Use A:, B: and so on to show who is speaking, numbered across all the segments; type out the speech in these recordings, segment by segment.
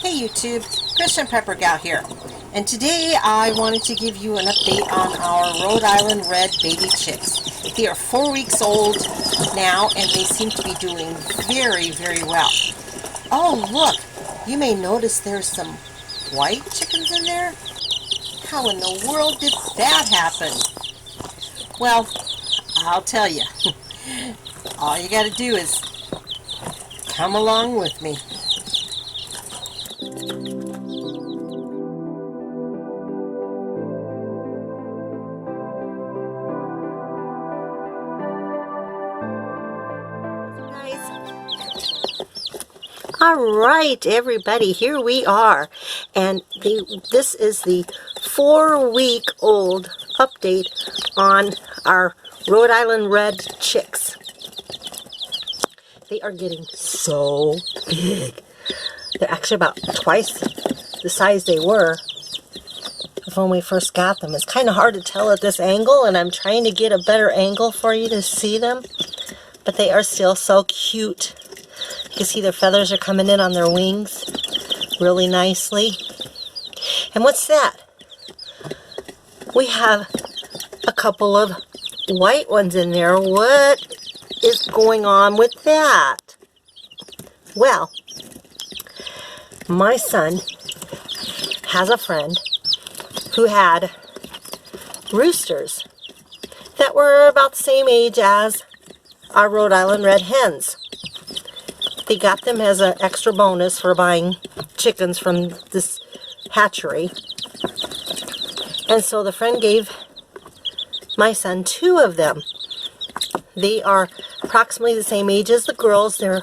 A: Hey YouTube, Christian Pepper Gal here, and today I wanted to give you an update on our Rhode Island Red baby chicks. They are 4 weeks old now and they seem to be doing very, very well. Oh look, you may notice there's some white chickens in there. How in the world did that happen? Well, I'll tell you. All you gotta do is come along with me. All right, everybody, here we are, and this is the 4-week-old update on our Rhode Island Red chicks. They are getting so big. They're actually about twice the size they were when we first got them. It's kind of hard to tell at this angle, and I'm trying to get a better angle for you to see them, but they are still so cute. You can see their feathers are coming in on their wings really nicely. And what's that? We have a couple of white ones in there. What is going on with that? Well, my son has a friend who had roosters that were about the same age as our Rhode Island Red hens. They got them as an extra bonus for buying chickens from this hatchery. And so the friend gave my son 2 of them. They are approximately the same age as the girls. They're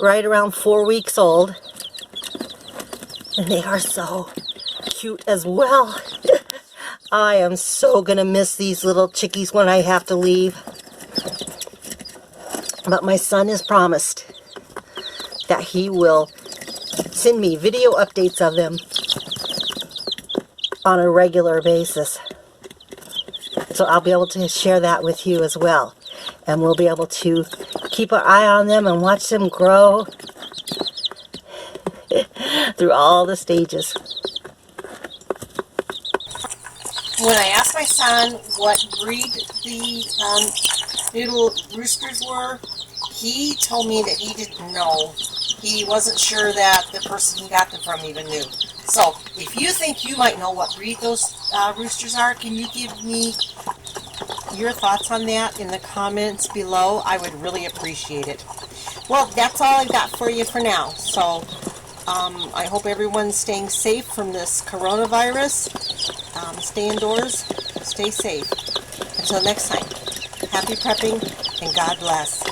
A: right around 4 weeks old. And they are so cute as well. I am so gonna miss these little chickies when I have to leave. But my son has promised that he will send me video updates of them on a regular basis. So I'll be able to share that with you as well. And we'll be able to keep an eye on them and watch them grow through all the stages. When I asked my son what breed the little roosters were, he told me that he didn't know. He wasn't sure that the person he got them from even knew. So, if you think you might know what breed those roosters are, can you give me your thoughts on that in the comments below? I would really appreciate it. Well, that's all I've got for you for now. So, I hope everyone's staying safe from this coronavirus. Stay indoors, stay safe. Until next time, happy prepping and God bless.